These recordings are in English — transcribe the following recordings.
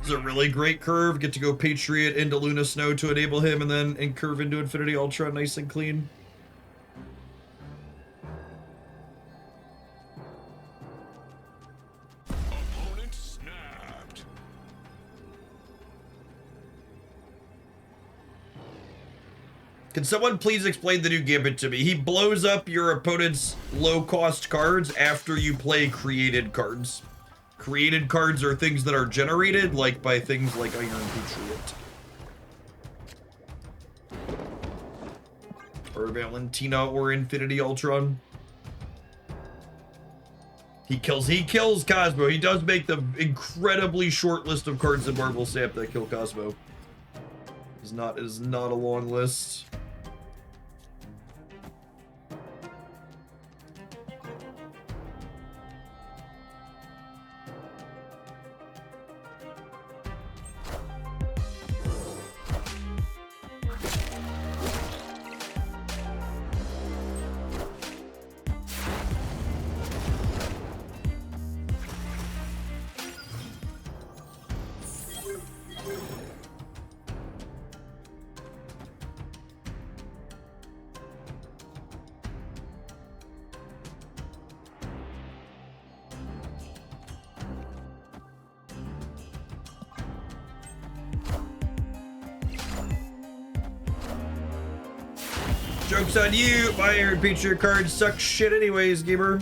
It's a really great curve. Get to go Patriot into Luna Snow to enable him, and then curve into Infinity Ultra nice and clean. Opponent snapped. Can someone please explain the new Gambit to me? He blows up your opponent's low-cost cards after you play created cards. Created cards are things that are generated, like by things like Iron Patriot. Or Valentina or Infinity Ultron. He kills Cosmo. He does make the incredibly short list of cards in Marvel Snap that kill Cosmo. It is not a long list. Joke's on you! My Iron Patriot cards suck shit anyways, gamer.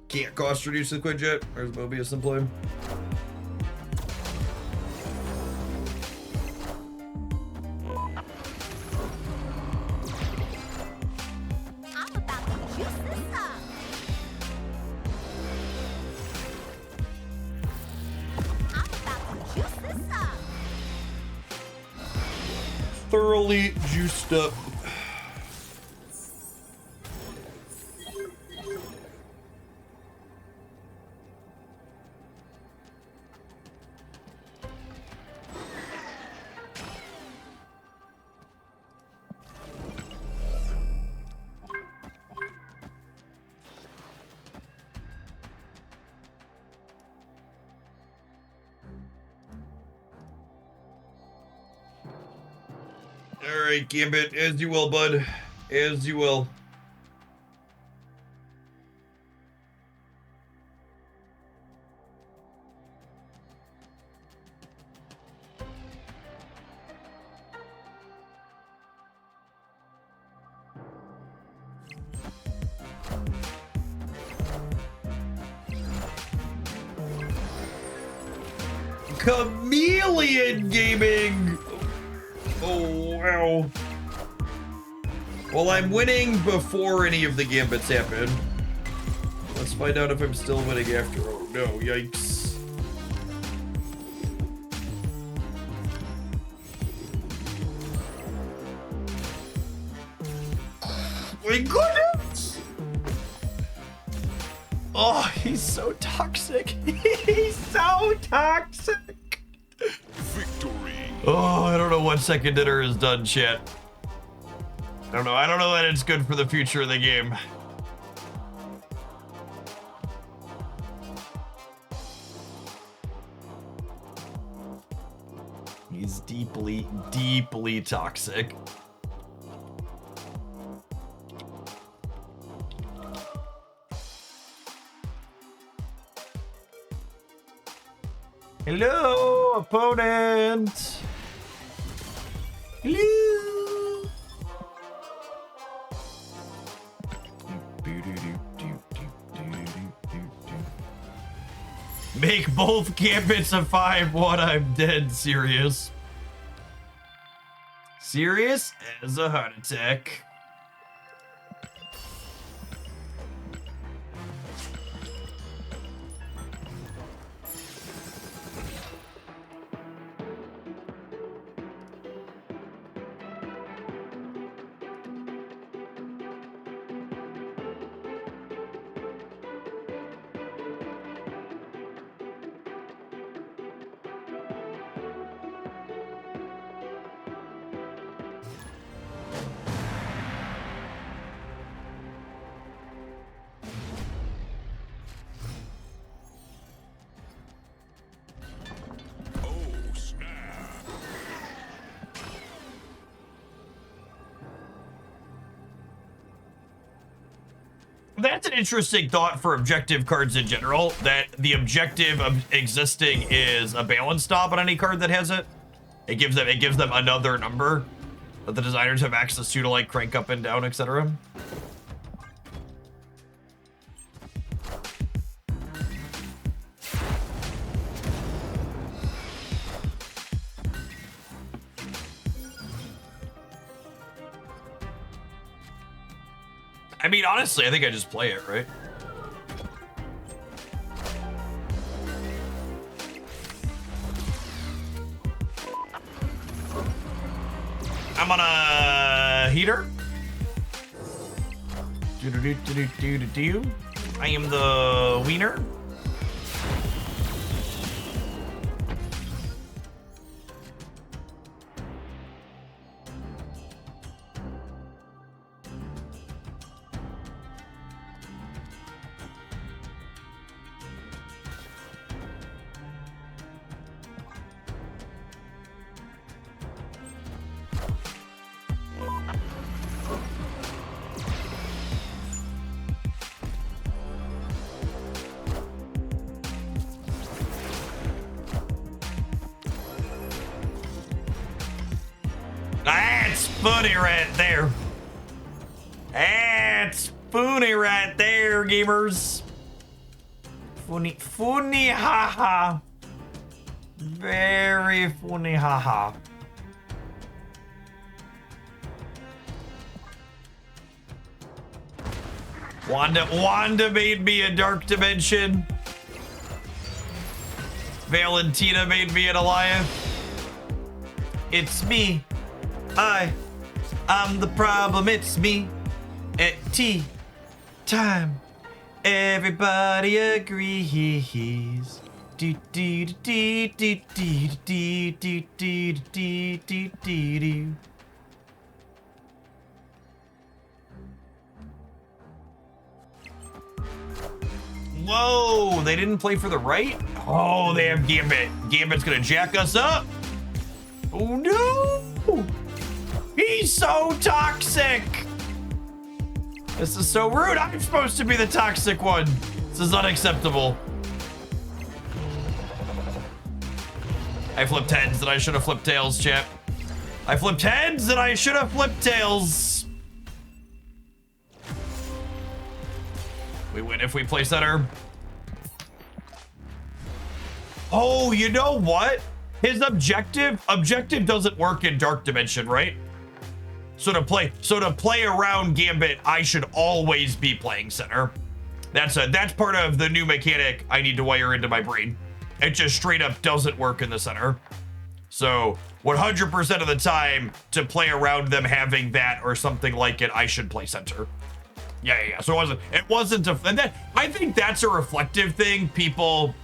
Can't cost reduce the Quinjet. There's Mobius in play. Thoroughly juiced up. Alright, Gambit, as you will, bud. As you will. Chameleon Gaming! Oh, wow. Well, I'm winning before any of the Gambits happen. Let's find out if I'm still winning after. Oh, no. Yikes. My goodness! Oh, he's so toxic. He's so toxic. Victory. Oh, I don't know what second dinner is done, chat. I don't know that it's good for the future of the game. He's deeply, deeply toxic. Hello, opponent. Hello. Make both Gambits a 5-1. I'm dead serious. Serious as a heart attack. That's an interesting thought for objective cards in general, that the objective of existing is a balance stop on any card that has it. It gives them another number that the designers have access to like crank up and down, etc. I mean, honestly, I think I just play it, right? I'm on a heater. Do. I am the wiener. That's funny right there. That's funny right there, gamers. Funny, haha. Very funny, haha. Wanda made me a dark dimension. Valentina made me an Alliance. It's me. I'm the problem, it's me. At tea time, everybody agrees. Do do do do do do do do do do do do. Whoa, they didn't play for the right? Oh, they have Gambit. Gambit's gonna jack us up. Oh no! He's so toxic! This is so rude. I'm supposed to be the toxic one. This is unacceptable. I flipped heads and I should have flipped tails, chat. I flipped heads and I should have flipped tails. We win if we play center. Oh, you know what? His objective doesn't work in Dark Dimension, right? So to play around Gambit, I should always be playing center. That's part of the new mechanic I need to wire into my brain. It just straight up doesn't work in the center. So 100% of the time, to play around them having that or something like it, I should play center. Yeah. So it wasn't and I think that's a reflective thing. People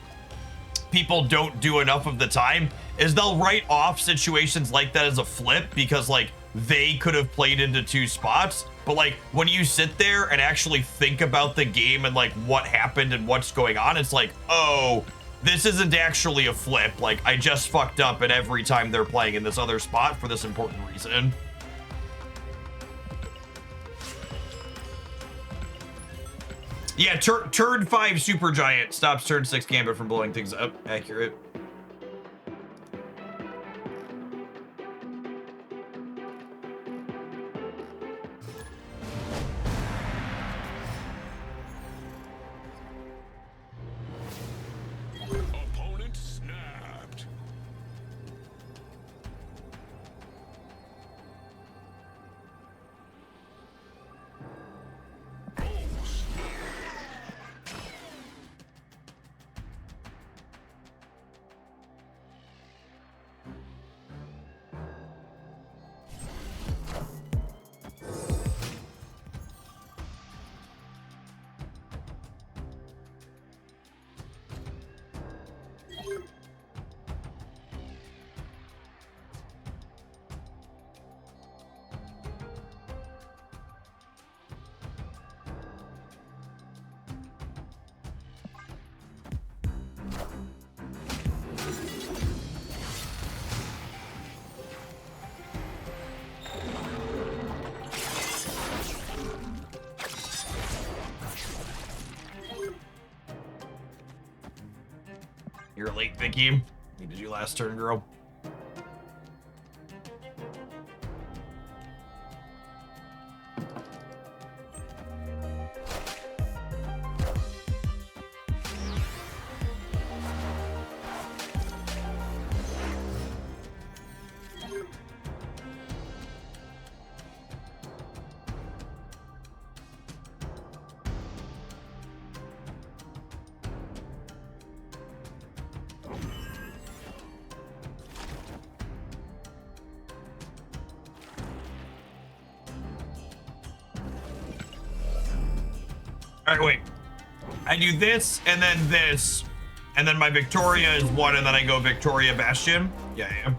don't do enough of the time, is they'll write off situations like that as a flip because like they could have played into two spots. But like when you sit there and actually think about the game and like what happened and what's going on, it's like, oh, this isn't actually a flip. Like I just fucked up at every time they're playing in this other spot for this important reason. Yeah, turn 5 Supergiant stops turn 6 Gambit from blowing things up. Accurate. Opponent snapped. You're late, Vicky. Needed you last turn, girl. All right, wait. I do this, and then my Victoria is 1, and then I go Victoria Bastion. Yeah, I am.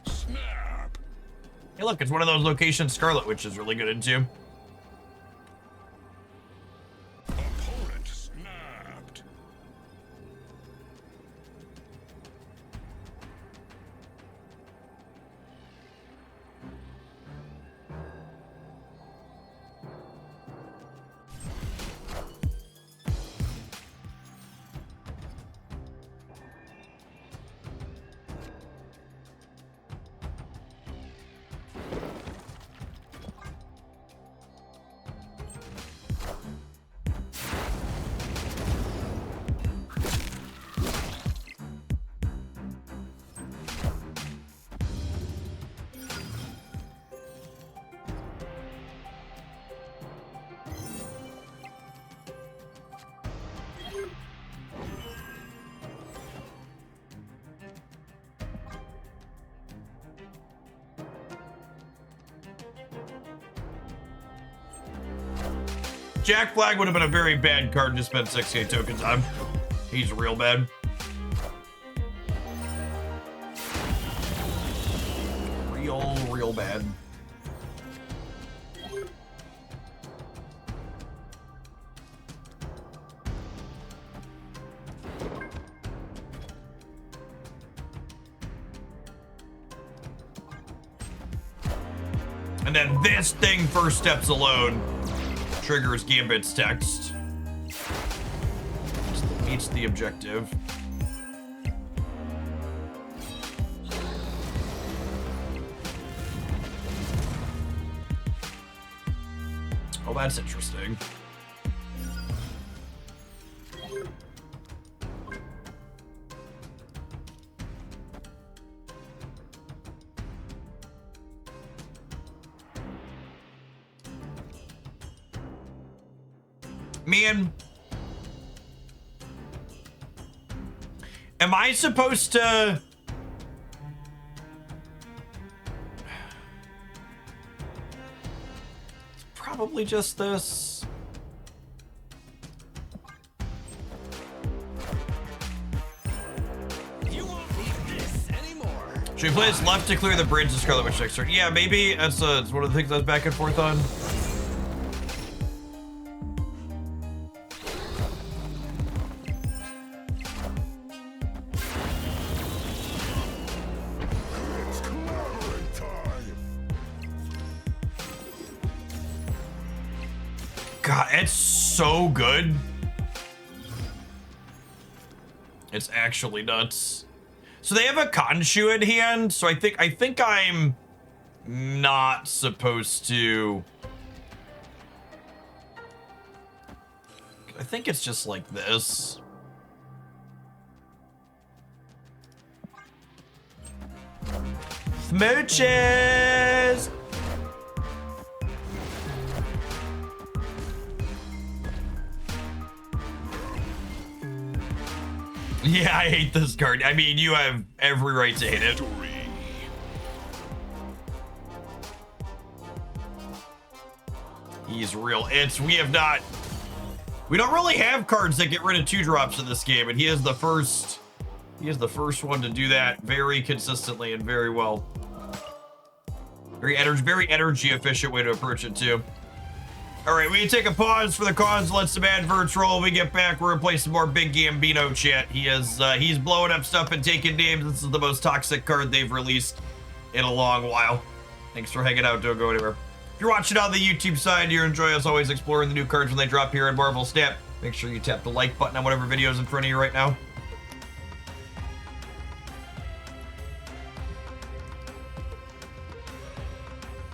Snap. Hey, look, it's one of those locations Scarlet Witch is really good into. Opponent snapped. Jack Flag would have been a very bad card to spend 6k tokens on. He's real bad. Real bad. And then this thing, first steps alone, triggers Gambit's text. Meets the objective. Oh, that's interesting. Man, am I supposed to... Probably just this. You won't need this anymore. Should we play this left to clear the bridge to Scarlet Witch next turn? Yeah, maybe. That's it's one of the things I was back and forth on. It's clamoring time. God, it's so good. It's actually nuts. So they have a Khonshu in hand, so I think I'm not supposed to. I think it's just like this. Smooches! Yeah, I hate this card. I mean, you have every right to hate it. He's real. We don't really have cards that get rid of 2-drops in this game, and he is the first one to do that very consistently and very well. Very energy efficient way to approach it too. All right, we take a pause for the cause, let some adverts roll. When we get back, we're gonna play some more big Gambino chat. He's blowing up stuff and taking names. This is the most toxic card they've released in a long while. Thanks for hanging out. Don't go anywhere. If you're watching on the YouTube side, you enjoy us always exploring the new cards when they drop here in Marvel Snap. Make sure you tap the like button on whatever video is in front of you right now.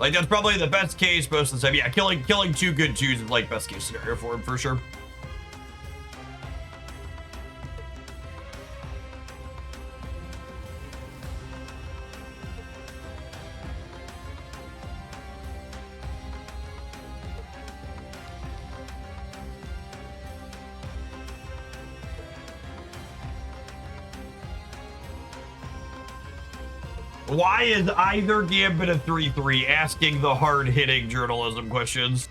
Like, that's probably the best case most of the time. Yeah, killing 2 good 2s is like best case scenario for him, for sure. Why is either Gambit a 3-3? Asking the hard-hitting journalism questions.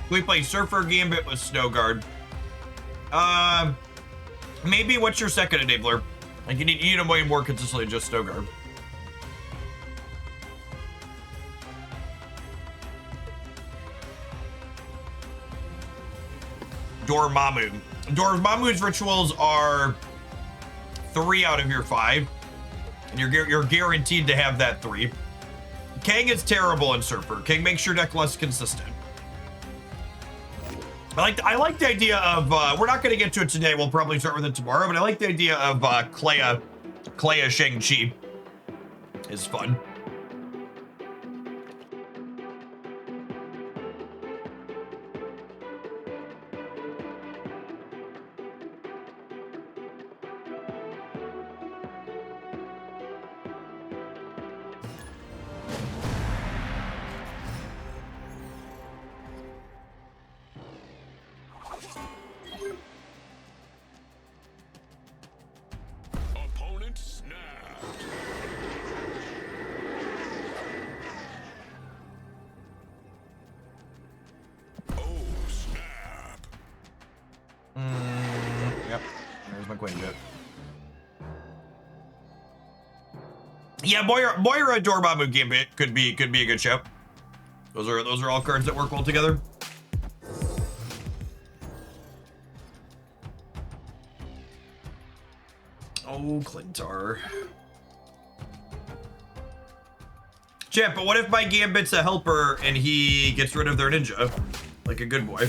We play Surfer Gambit with Snowguard. Maybe what's your second enabler? Like, you need him way more consistently than just Snowguard. Dormammu. Dormammu's rituals are 3 out of your 5. And you're guaranteed to have that 3. Kang is terrible in Surfer. Kang makes your deck less consistent. I like the idea of, we're not going to get to it today, we'll probably start with it tomorrow, but I like the idea of Clea Shang-Chi. Is fun. Opponent snapped. Oh, snap. Yep. There's my Queen Jet. Yeah, Moira Dormammu Gambit could be a good show. Those are all cards that work well together. Oh, Clintar. Chat, but what if my Gambit's a helper and he gets rid of their ninja? Like a good boy.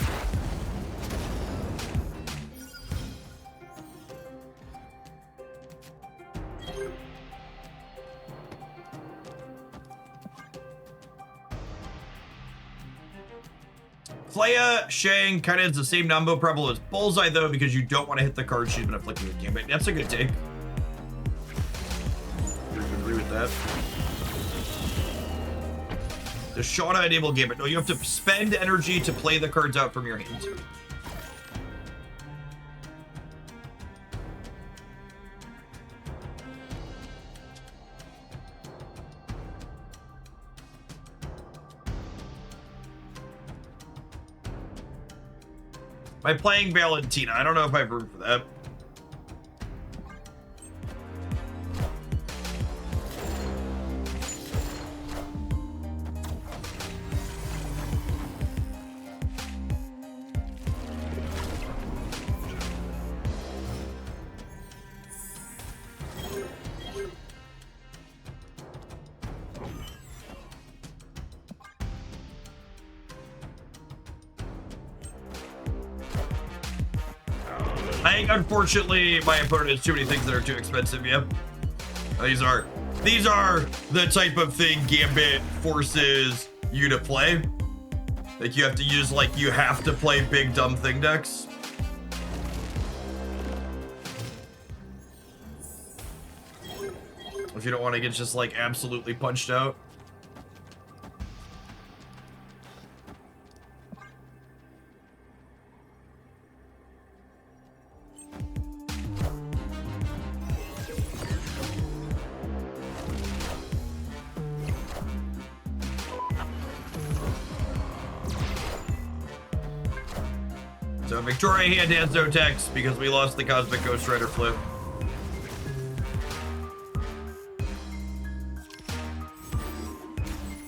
Clea Shang kind of has the same Nambo problem as Bullseye, though, because you don't want to hit the card she's been afflicting with Gambit. That's a good take. I agree with that. Does Shauna enable Gambit? No, you have to spend energy to play the cards out from your hand. By playing Valentina, I don't know if I have room for that. Unfortunately, my opponent has too many things that are too expensive, yeah. These are the type of thing Gambit forces you to play. Like you have to use, like you have to play big dumb thing decks. If you don't want to get just like absolutely punched out. So Victoria hand has no text because we lost the Cosmic Ghost Rider flip.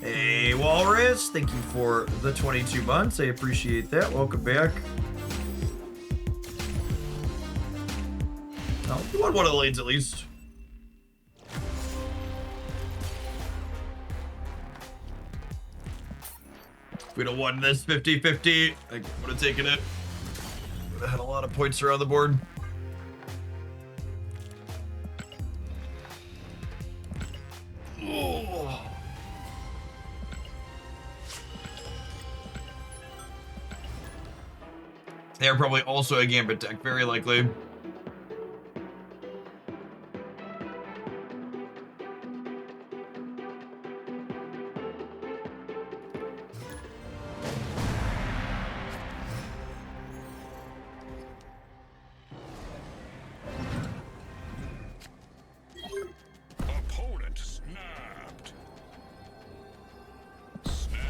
Hey Walrus, thank you for the 22 months. I appreciate that. Welcome back. Oh, you won one of the lanes at least. If we'd have won this 50-50, I would have taken it. Would have had a lot of points around the board. Oh. They're probably also a Gambit deck, very likely. Opponent snapped. Snap.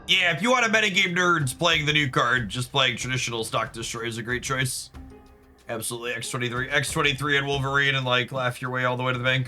Yeah, if you want to metagame nerds playing the new card, just playing traditional Stock Destroy is a great choice. Absolutely, X23 and Wolverine, and like laugh your way all the way to the bank.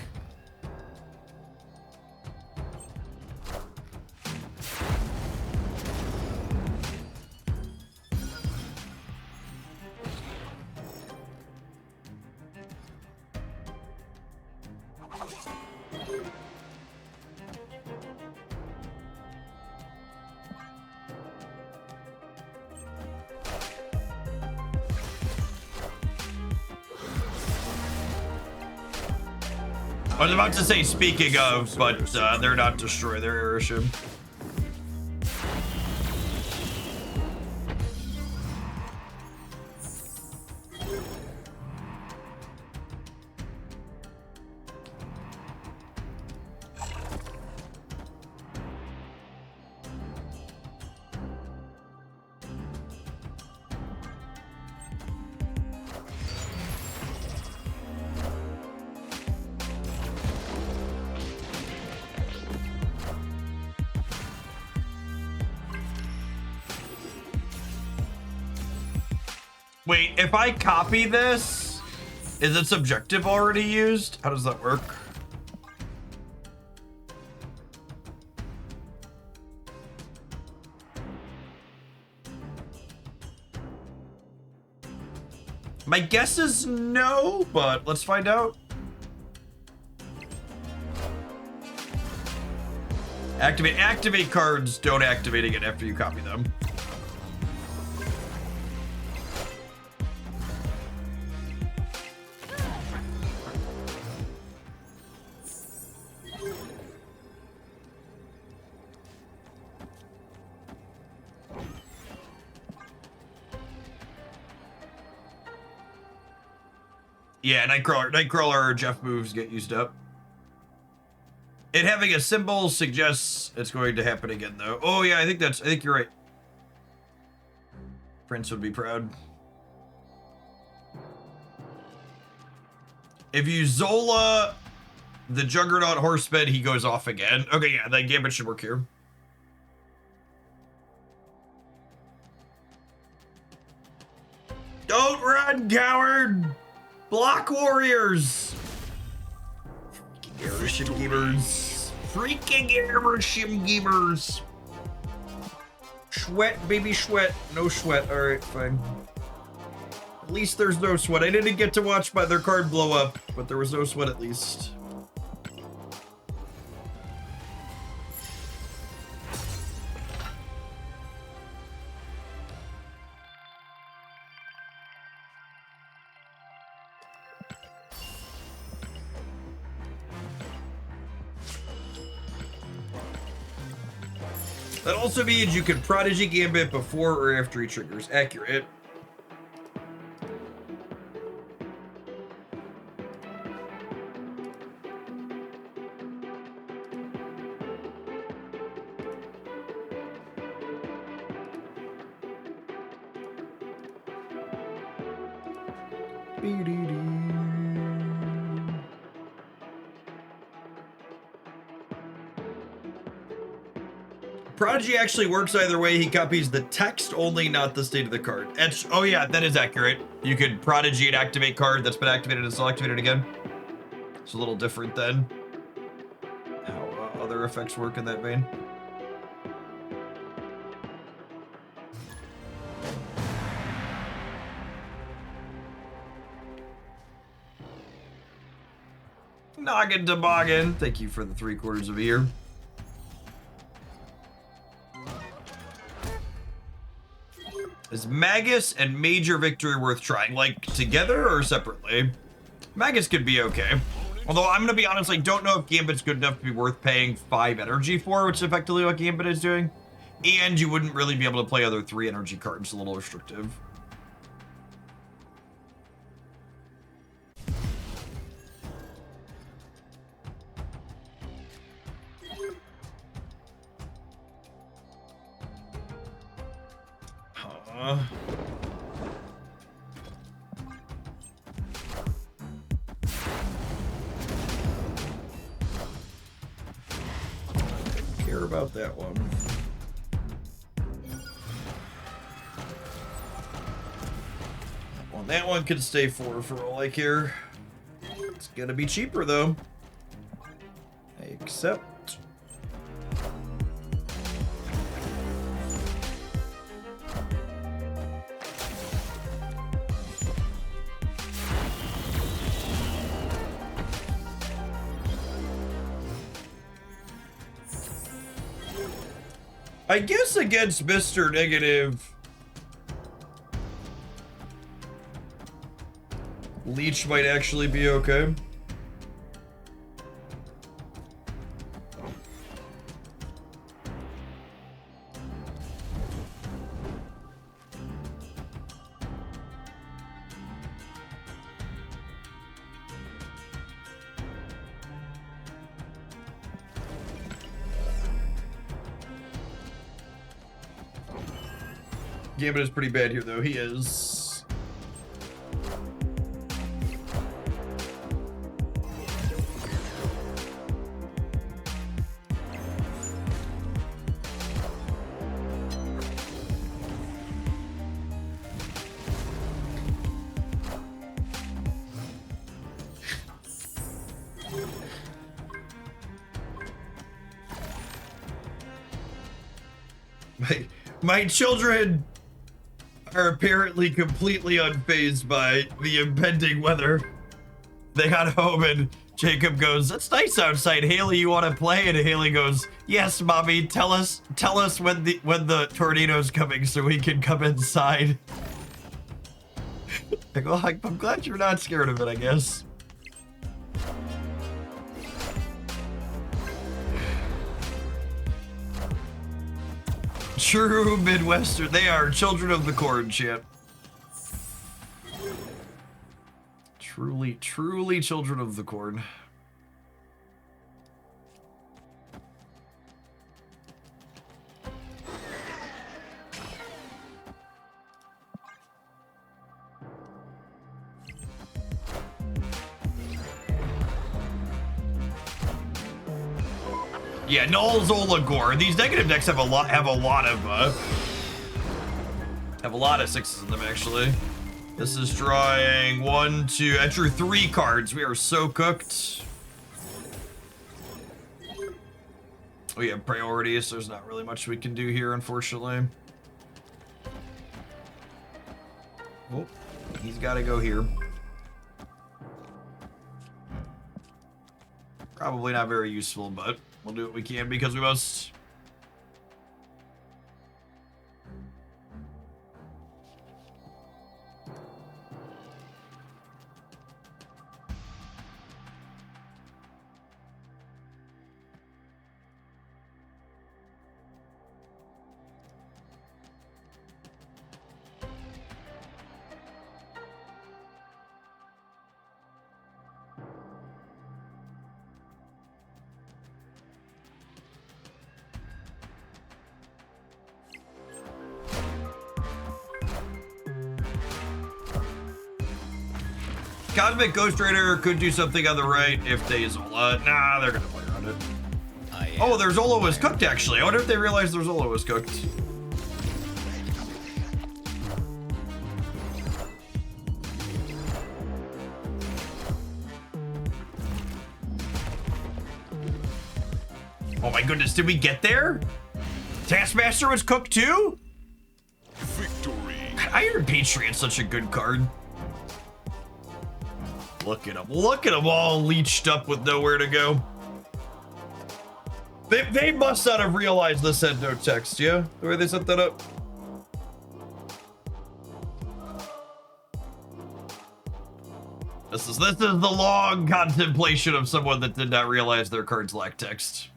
I was about to say speaking of, but they're not Destroy, they're Erishim. Wait, if I copy this, is its objective already used? How does that work? My guess is no, but let's find out. Activate cards, don't activate again after you copy them. Yeah, Nightcrawler Jeff moves get used up. It having a symbol suggests it's going to happen again, though. Oh yeah, I think you're right. Prince would be proud. If you Zola the Juggernaut Horseman, he goes off again. Okay, yeah, that Gambit should work here. coward! Block warriors! Airship gamers. Freaking airship gamers. Sweat, baby, sweat. No sweat. Alright, fine. At least there's no sweat. I didn't get to watch their card blow up, but there was no sweat at least. That also means you can Prodigy Gambit before or after he triggers. Accurate. Prodigy actually works either way. He copies the text only, not the state of the card. Oh yeah, that is accurate. You could Prodigy and activate card that's been activated and still activated again. It's a little different than how other effects work in that vein. Noggin toboggan. Thank you for the 3/4 of a year. Is Magus and Major Victory worth trying? Like, together or separately? Magus could be okay. Although, I'm gonna be honest, I don't know if Gambit's good enough to be worth paying 5 energy for, which is effectively what Gambit is doing. And you wouldn't really be able to play other 3 energy cards, a little restrictive. Care about that one. Well, that one could stay 4 for all I care. It's gonna be cheaper though. I accept. I guess against Mr. Negative, Leech might actually be okay. Gambit is pretty bad here, though. He is. My children are apparently completely unfazed by the impending weather. They got home and Jacob goes, "It's nice outside. Haley, you want to play?" And Haley goes, "Yes, Mommy. Tell us when the tornado's coming so we can come inside." I go, I'm glad you're not scared of it, I guess. True Midwestern. They are children of the corn, champ. Truly, truly children of the corn. Yeah, Null Zolagor. These negative decks have a lot of 6s in them, actually. This is drawing 1, 2. I drew 3 cards. We are so cooked. We have priorities, so there's not really much we can do here, unfortunately. Oh, he's got to go here. Probably not very useful, but we'll do what we can because we must. Cosmic Ghost Rider could do something on the right if they Zola. Nah, they're gonna play around it. Oh, their Zola was cooked actually. I wonder if they realized their Zola was cooked. Oh my goodness, did we get there? Taskmaster was cooked too? Victory. Iron Patriot's such a good card. Look at them. Look at them all leeched up with nowhere to go. They must not have realized this had no text, yeah? The way they set that up. This is the long contemplation of someone that did not realize their cards lack text.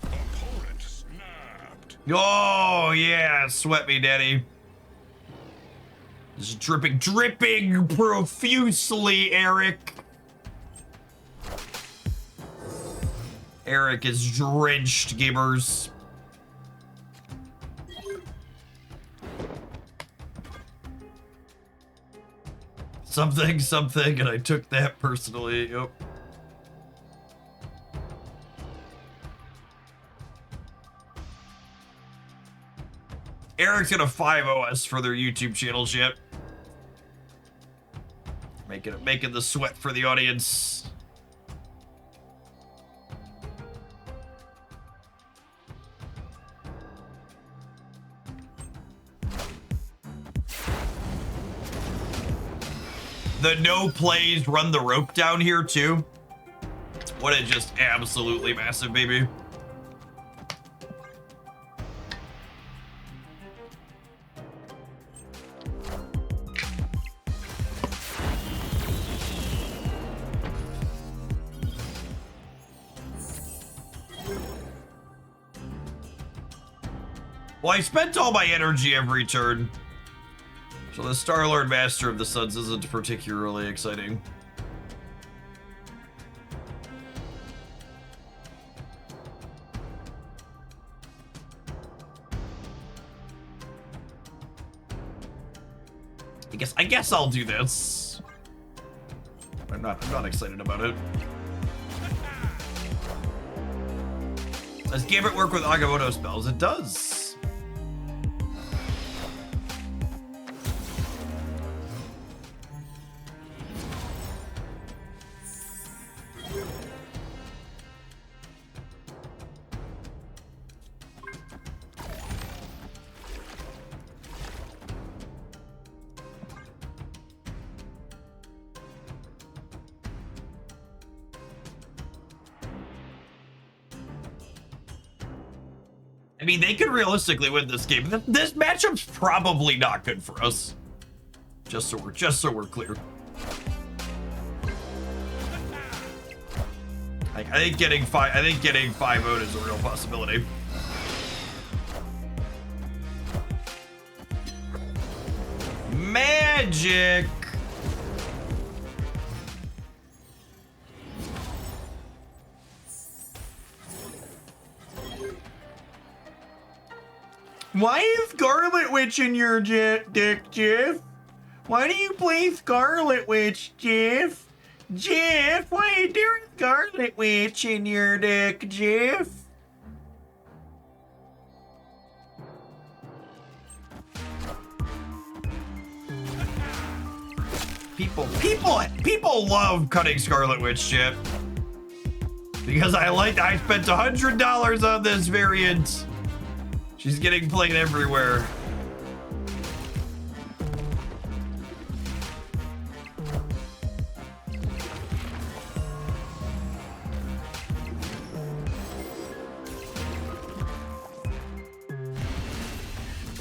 Opponent snapped. Oh, yeah, sweat me, daddy. Just dripping profusely, Eric. Eric is drenched, gamers. Something, and I took that personally. Yep. Eric's gonna 5-0 us for their YouTube channels yet. Making the sweat for the audience. The no plays run the rope down here too. What a just absolutely massive baby. Well, I spent all my energy every turn. So the Star-Lord Master of the Suns isn't particularly exciting. I guess I'll do this. I'm not excited about it. Does Gambit work with Agamotto spells? It does. I mean, they could realistically win this game. This matchup's probably not good for us. Just so we're clear. I think getting 5-0 is a real possibility. Magic. Why is Scarlet Witch in your deck, Jeff? Why do you play Scarlet Witch, Jeff? Jeff, why are you doing Scarlet Witch in your deck, Jeff? People love cutting Scarlet Witch, Jeff. Because I spent $100 on this variant. She's getting played everywhere.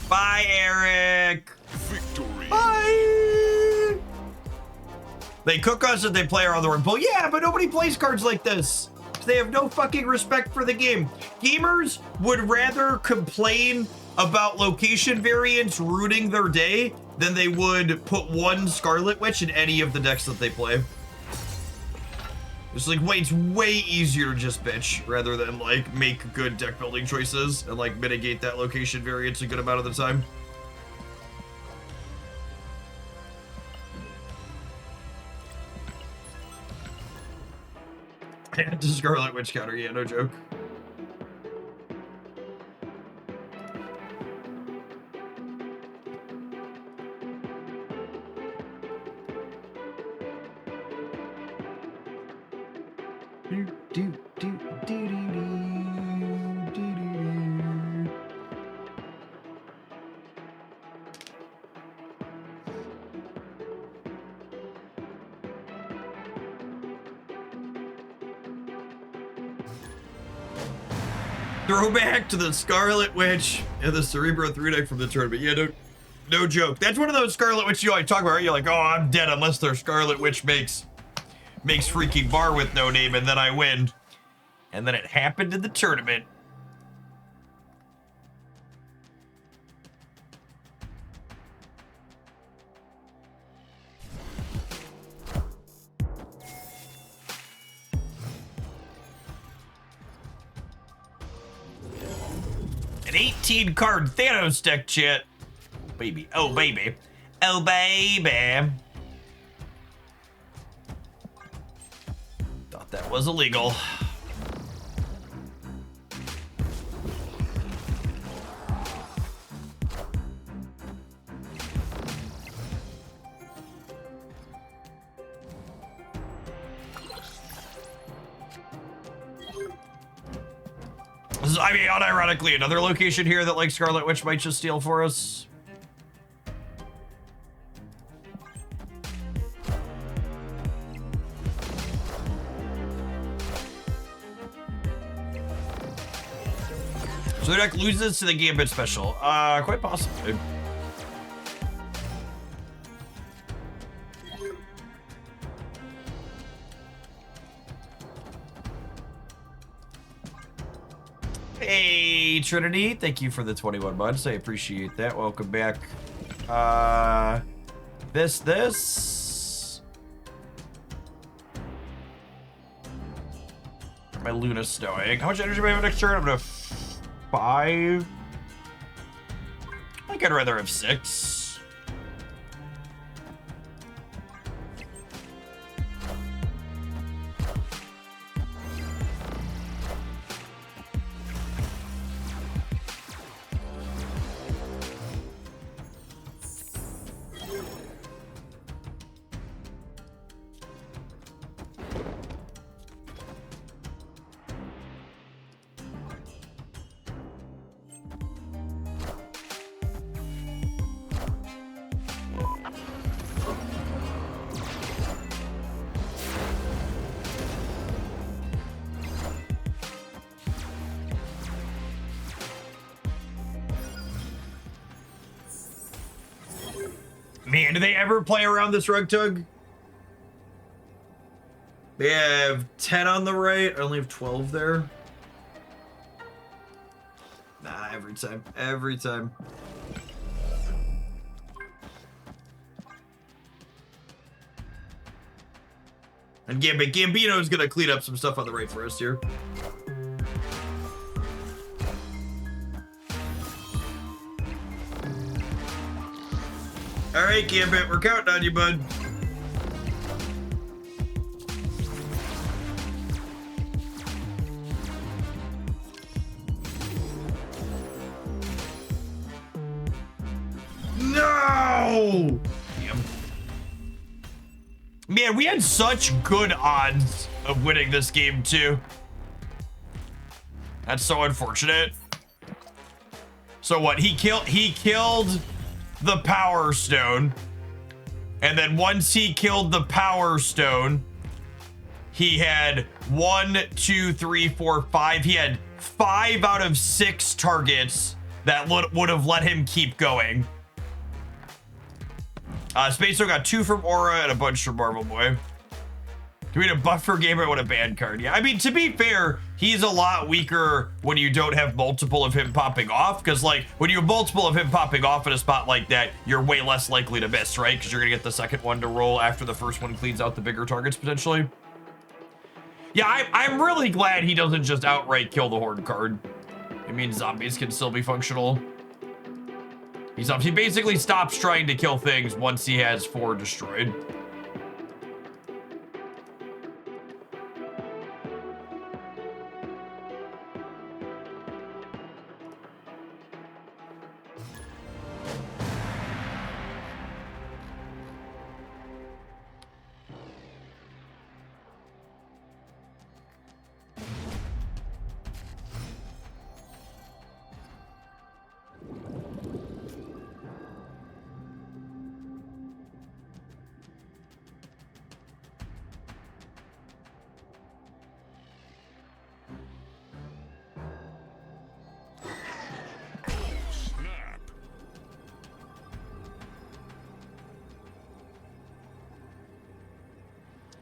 Bye, Eric. Victory. Bye. They cook us and they play our other one. Well, yeah, but nobody plays cards like this. They have no fucking respect for the game. Gamers would rather complain about location variants ruining their day than they would put one Scarlet Witch in any of the decks that they play. It's like, it's way easier to just bitch rather than like make good deck building choices and like mitigate that location variance a good amount of the time. To Scarlet Witch counter, yeah, no joke. Throwback to the Scarlet Witch and the Cerebro 3 deck from the tournament. Yeah, no joke. That's one of those Scarlet Witch you always talk about, right? You're like, oh, I'm dead unless their Scarlet Witch makes freaking bar with no name, and then I win. And then it happened in the tournament. An 18 card Thanos deck, chat. Oh, baby. Oh, baby. Oh, baby. Thought that was illegal. I mean, unironically, another location here that like Scarlet Witch might just steal for us. So the deck loses to the Gambit special. Quite possibly. Hey, Trinity, thank you for the 21 months. I appreciate that. Welcome back. This. My Luna Stoic. How much energy do I have next turn? I'm gonna 5. I think I'd rather have 6. Man, do they ever play around this rug tug? They have 10 on the right. I only have 12 there. Nah, every time. Every time. And Gambino's gonna clean up some stuff on the right for us here. All right, Gambit, we're counting on you, bud. No! Damn. Man, we had such good odds of winning this game, too. That's so unfortunate. So what? He killed the Power Stone. And then once he killed the Power Stone, he had 1, 2, 3, 4, 5. He had 5 out of 6 targets that would have let him keep going. Spacer got 2 from Aura and a bunch from Marvel Boy. Do we need a buff for Gamer with a bad card? Yeah, I mean, to be fair, he's a lot weaker when you don't have multiple of him popping off. Because, like, when you have multiple of him popping off in a spot like that, you're way less likely to miss, right? Because you're going to get the second one to roll after the first one cleans out the bigger targets, potentially. Yeah, I'm really glad he doesn't just outright kill the Horde card. It means zombies can still be functional. He basically stops trying to kill things once he has 4 destroyed.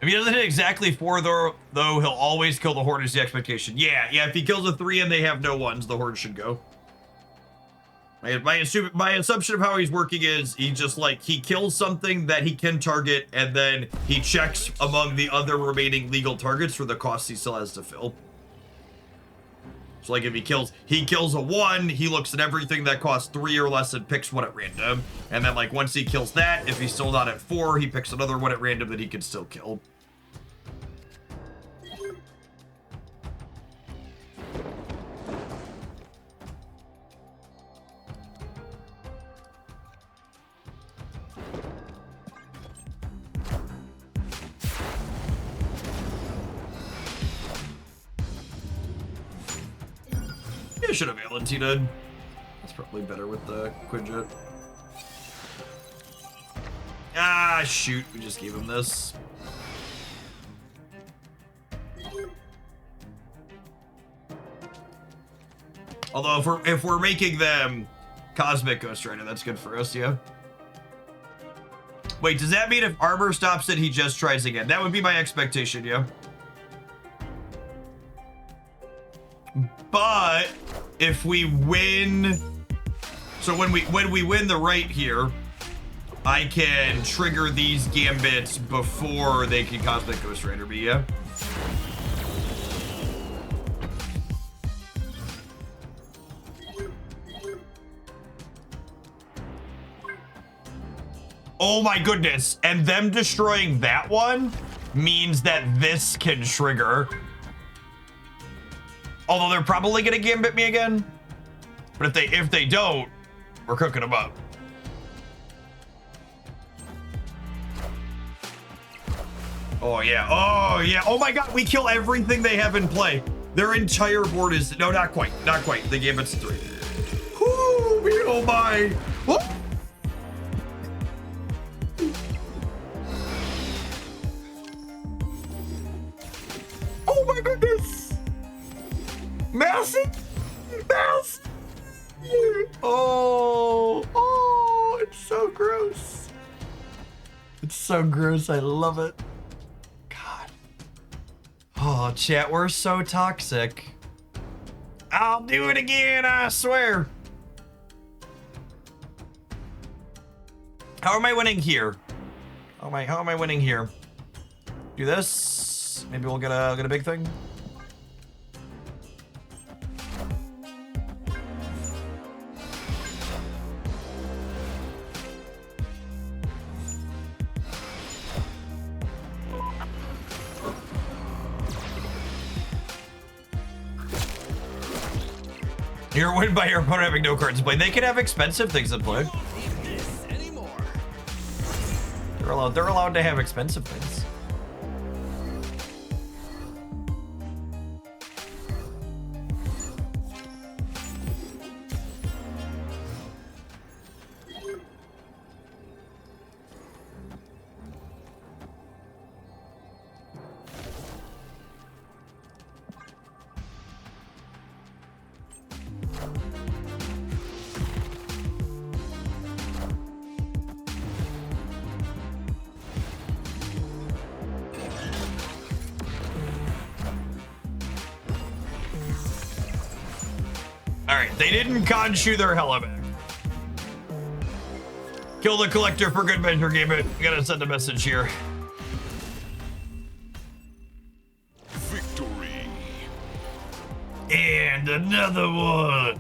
If he doesn't hit exactly 4, though, he'll always kill the Horde is the expectation. Yeah, if he kills a 3 and they have no 1s, the Horde should go. My assumption of how he's working is he just, like, he kills something that he can target, and then he checks among the other remaining legal targets for the costs he still has to fill. So, like, if he kills a 1, he looks at everything that costs 3 or less and picks one at random. And then, like, once he kills that, if he's still not at 4, he picks another one at random that he can still kill. I should have Valentina. That's probably better with the Quinjet. Ah, shoot. We just gave him this. Although, if we're making them Cosmic Ghost Rider, that's good for us, yeah? Wait, does that mean if armor stops it, he just tries again? That would be my expectation, yeah? But if we win, so when we win the right here, I can trigger these gambits before they can Cosmic Ghost Rider me, yeah? Oh my goodness, and them destroying that one means that this can trigger. Although they're probably gonna gambit me again. But if they don't, we're cooking them up. Oh yeah, oh yeah. Oh my god, we kill everything they have in play. Their entire board is, no, not quite, not quite. The gambit's 3. Whoo, oh my. Whoop. Oh my goodness. Massive! Massive! Oh, it's so gross. It's so gross, I love it. God. Oh, chat, we're so toxic. I'll do it again, I swear. How am I winning here? How am I winning here? Do this. Maybe we'll get a big thing. You're win by your opponent having no cards to play. They can have expensive things to play. Need this anymore. They're allowed to have expensive things. Alright, they didn't Khonshu their hella back. Kill the collector for good measure, Gambit. You gotta send a message here. Victory. And another one.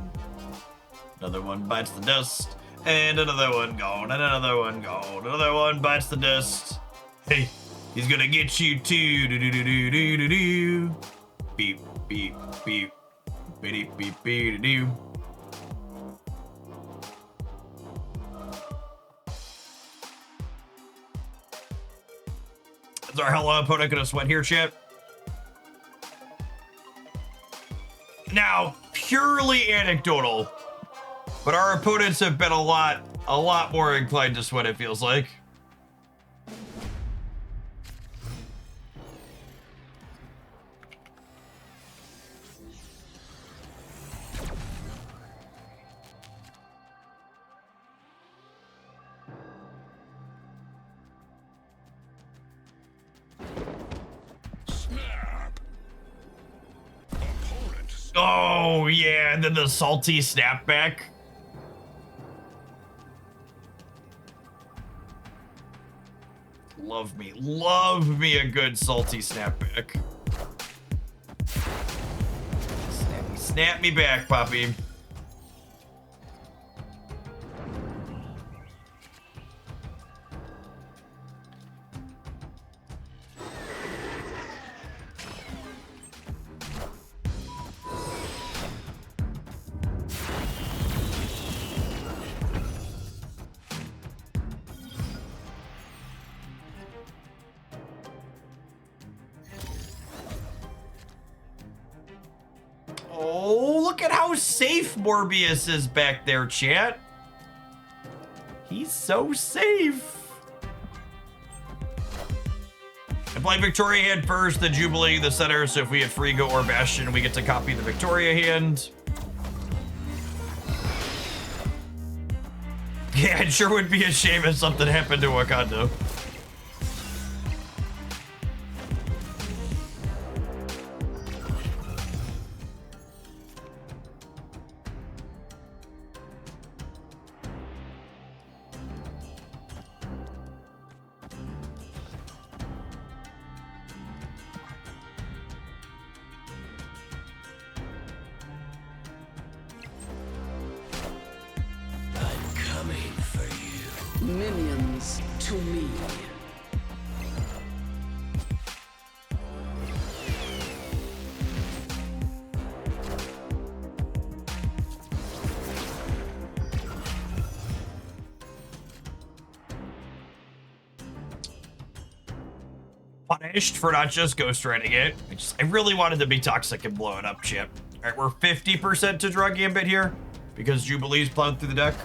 Another one bites the dust. And another one gone. And another one gone. Another one bites the dust. Hey, he's gonna get you too. Do do do do do do do. Beep beep beep. Beep beep beep do. Is our hella opponent gonna sweat here, chat? Now, purely anecdotal, but our opponents have been a lot more inclined to sweat, it feels like. Snap. Opponent. Oh, yeah, and then the salty snapback. Love me a good salty snapback. Snap me back, Poppy. Oh, look at how safe Morbius is back there, chat. He's so safe. I play Victoria hand first, then Jubilee the center, so if we hit Frigo or Bastion, we get to copy the Victoria hand. Yeah, it sure would be a shame if something happened to Wakanda. I'm coming for you. Minions to me. Punished for not just ghostwriting it. I really wanted to be toxic and blow it up, Chip. All right, we're 50% to draw Gambit here because Jubilee's plowed through the deck.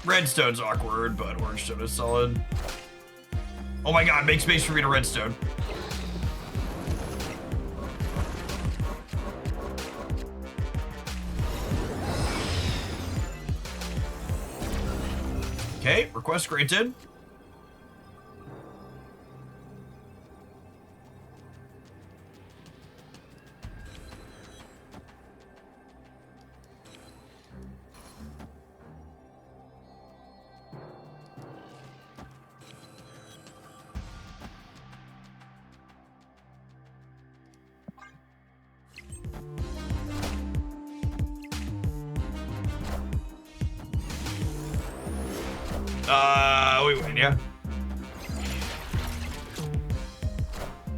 Redstone's awkward, but Orangestone is solid. Oh my god, make space for me to Redstone. Okay, request granted. We win, yeah.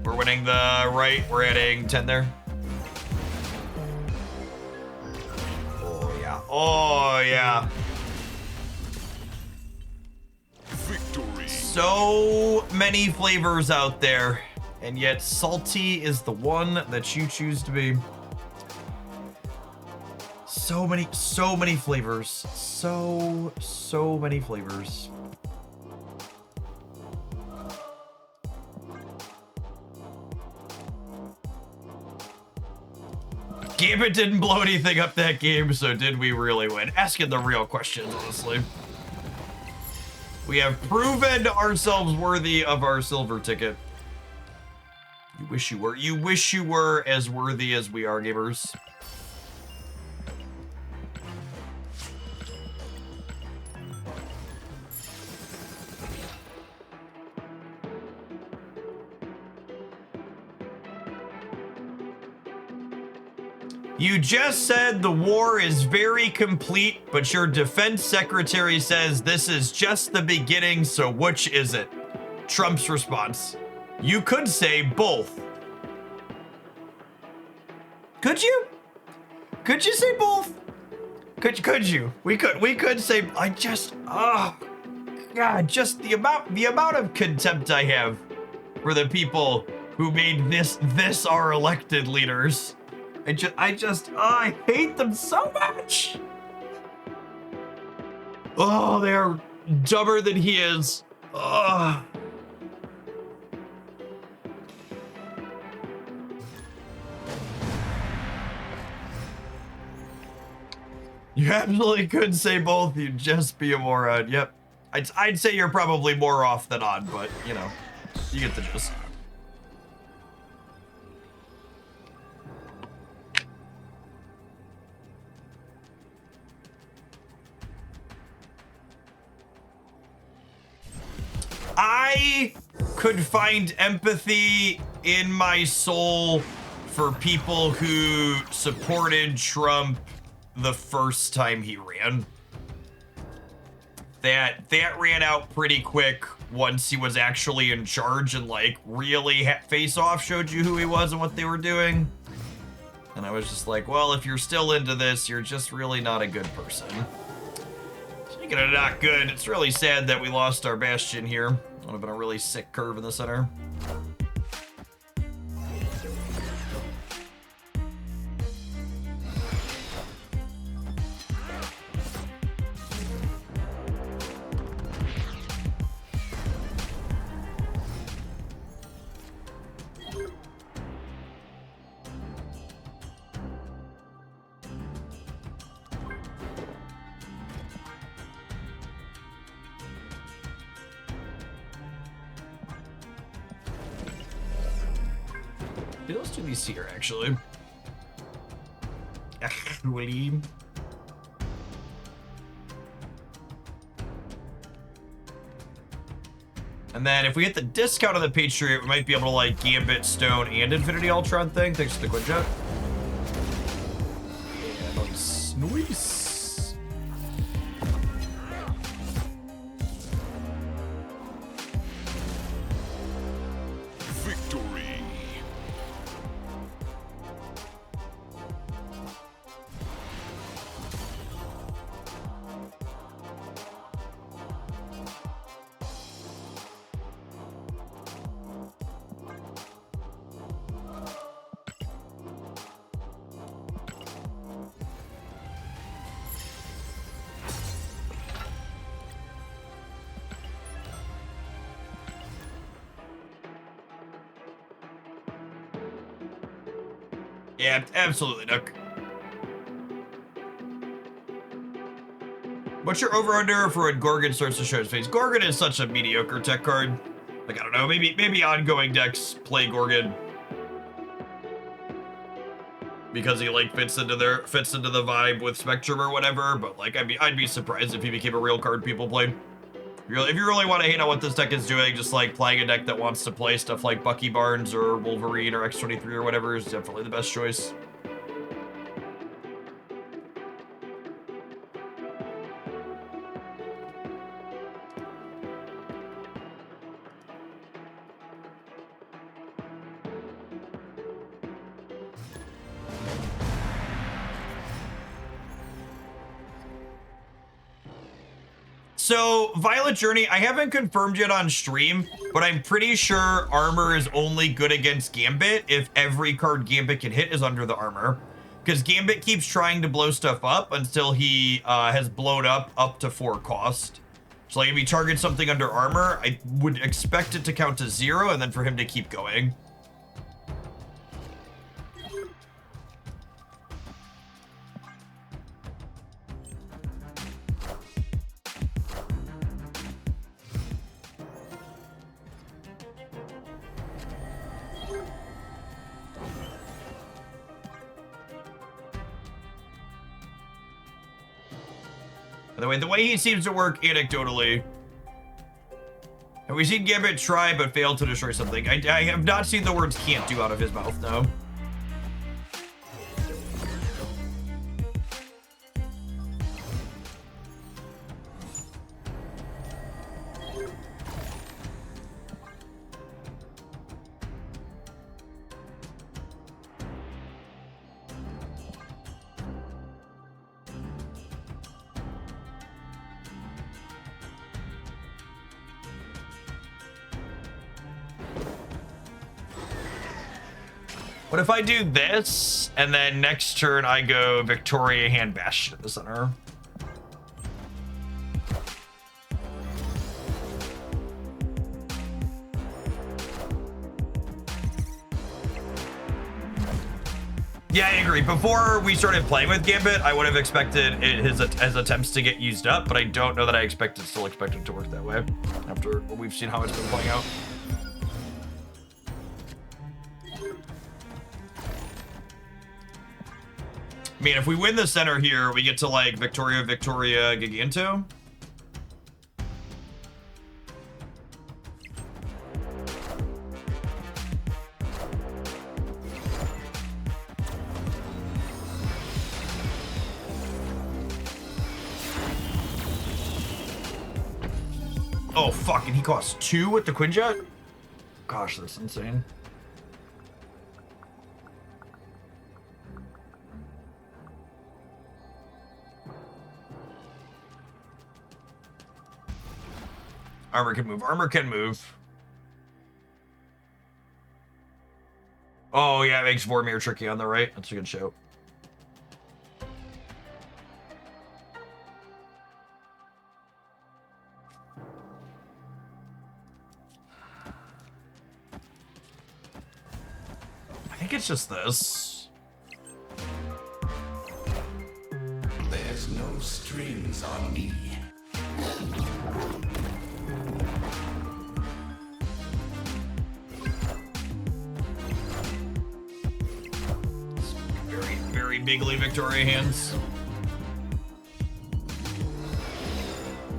We're winning the right. We're adding 10 there. Oh, yeah. Oh, yeah. Victory. So many flavors out there, and yet salty is the one that you choose to be. So many flavors. So many flavors. Gambit didn't blow anything up that game, so did we really win? Asking the real questions, honestly. We have proven ourselves worthy of our silver ticket. You wish you were. You wish you were as worthy as we are, gamers. You just said the war is very complete, but your defense secretary says this is just the beginning, so which is it? Trump's response. You could say both. Could you? Could you say both? Could you? We could say, God, just the amount of contempt I have for the people who made this our elected leaders. I hate them so much. Oh, they are dumber than he is. Ugh. You absolutely could say both. You'd just be a moron. Yep. I'd say you're probably more off than on, but you know, you get the gist. I could find empathy in my soul for people who supported Trump the first time he ran. That ran out pretty quick once he was actually in charge and like really Face Off showed you who he was and what they were doing. And I was just like, well, if you're still into this, you're just really not a good person. Speaking of not good, it's really sad that we lost our Bastion here. Would have been a really sick curve in the center. Maybe let's do these here, actually. And then if we get the discount on the Patriot, we might be able to like Gambit, Stone, and Infinity Ultron thing. Thanks for the Quinjet. And nice. Victory. Yeah, absolutely, Nook. What's your over-under for when Gorgon starts to show his face? Gorgon is such a mediocre tech card. Like, I don't know, maybe ongoing decks play Gorgon. Because he like fits into the vibe with Spectrum or whatever, but like I'd be surprised if he became a real card people played. If you really want to hate on what this deck is doing, just like playing a deck that wants to play stuff like Bucky Barnes or Wolverine or X-23 or whatever is definitely the best choice. So, Violet Journey, I haven't confirmed yet on stream, but I'm pretty sure armor is only good against Gambit if every card Gambit can hit is under the armor. Because Gambit keeps trying to blow stuff up until he has blown up to 4 cost. So, like, if he targets something under armor, I would expect it to count to 0 and then for him to keep going. By the way he seems to work anecdotally. Have we seen Gambit try but fail to destroy something? I have not seen the words can't do out of his mouth, no. What if I do this, and then next turn I go Victoria Hand Bash at the center? Yeah, I agree. Before we started playing with Gambit, I would have expected his attempts to get used up, but I don't know that I still expect it to work that way after we've seen how it's been playing out. I mean, if we win the center here, we get to, like, Victoria, Giganto. Oh, fuck, and he costs 2 with the Quinjet? Gosh, that's insane. Armor can move. Armor can move. Oh, yeah, it makes Vormir tricky on the right. That's a good show. I think it's just this. There's no strings on me. Very bigly Victoria hands.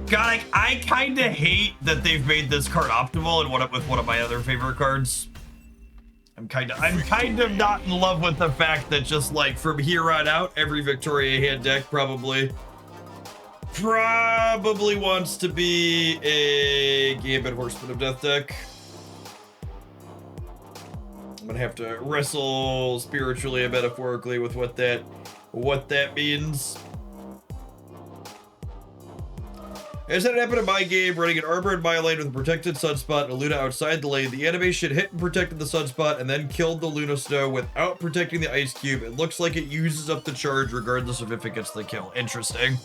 God, I kind of hate that they've made this card optimal and with one of my other favorite cards. I'm kind of not in love with the fact that just like from here on out, every Victoria hand deck probably wants to be a Gambit Horseman of Death deck. I'm gonna have to wrestle spiritually and metaphorically with what that means. As that happened in my game, running an armor in my lane with a protected sunspot and a Luna outside the lane, the animation hit and protected the sunspot and then killed the Luna Snow without protecting the ice cube. It looks like it uses up the charge regardless of if it gets the kill. Interesting.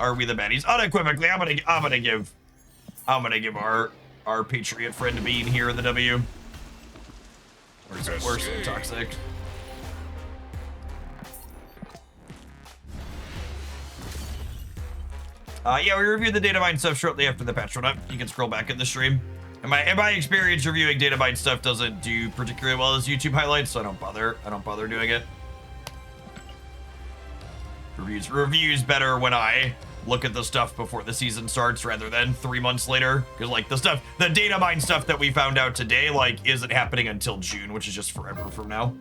Are we the baddies? Unequivocally, I'm gonna give our Patriot friend Bean here the W. Or is it worse than Toxic? Yeah, we reviewed the data mine stuff shortly after the patch went up. You can scroll back in the stream. In my experience, reviewing data mine stuff doesn't do particularly well as YouTube highlights, so I don't bother doing it. Reviews better when I look at the stuff before the season starts rather than 3 months later, because like the data mine stuff that we found out today like isn't happening until June, which is just forever from now.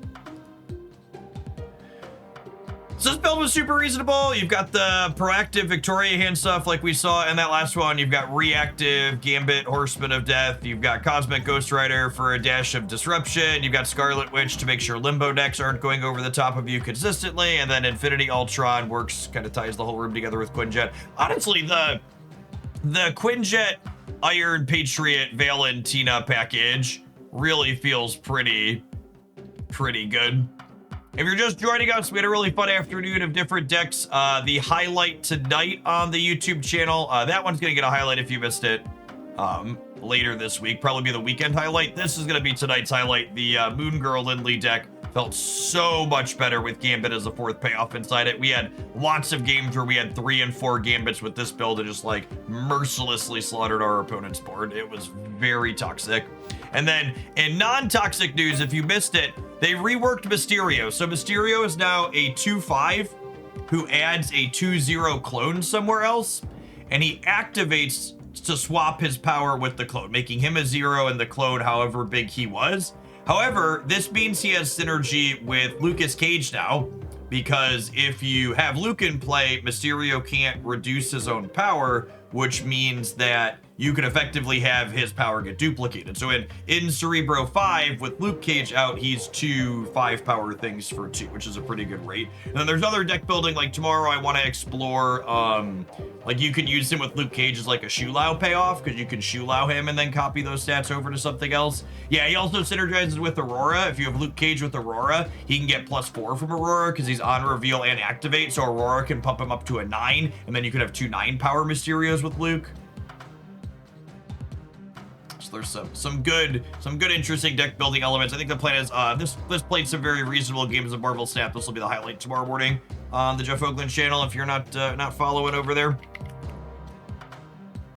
So this build was super reasonable. You've got the proactive Victoria hand stuff like we saw in that last one. You've got reactive Gambit, Horseman of Death. You've got Cosmic Ghost Rider for a dash of disruption. You've got Scarlet Witch to make sure limbo decks aren't going over the top of you consistently. And then Infinity Ultron works, kind of ties the whole room together with Quinjet. Honestly, the Quinjet Iron Patriot Valentina package really feels pretty good. If you're just joining us, we had a really fun afternoon of different decks. The highlight tonight on the YouTube channel, that one's gonna get a highlight if you missed it later this week, probably be the weekend highlight. This is gonna be tonight's highlight. The Moon Girl Lindley deck felt so much better with Gambit as a fourth payoff inside it. We had lots of games where we had 3 and 4 Gambits with this build and just like mercilessly slaughtered our opponent's board. It was very toxic. And then in non-toxic news, if you missed it, they reworked Mysterio. So Mysterio is now a 2/5 who adds a 2/0 clone somewhere else, and he activates to swap his power with the clone, making him a 0 and the clone however big he was. However, this means he has synergy with Lucas Cage now, because if you have Luke in play, Mysterio can't reduce his own power, which means that you can effectively have his power get duplicated. So in Cerebro 5, with Luke Cage out, he's 2 5-power things for 2, which is a pretty good rate. And then there's other deck building, like tomorrow I want to explore, like you could use him with Luke Cage as like a Shulao payoff, because you can Shulao him and then copy those stats over to something else. Yeah, he also synergizes with Aurora. If you have Luke Cage with Aurora, he can get +4 from Aurora, because he's on reveal and activate, so Aurora can pump him up to a 9, and then you could have 2 9-power Mysterios with Luke. There's some good interesting deck building elements. I think the plan is this played some very reasonable games of Marvel Snap. This will be the highlight tomorrow morning on the Jeff Oakland channel if you're not following over there.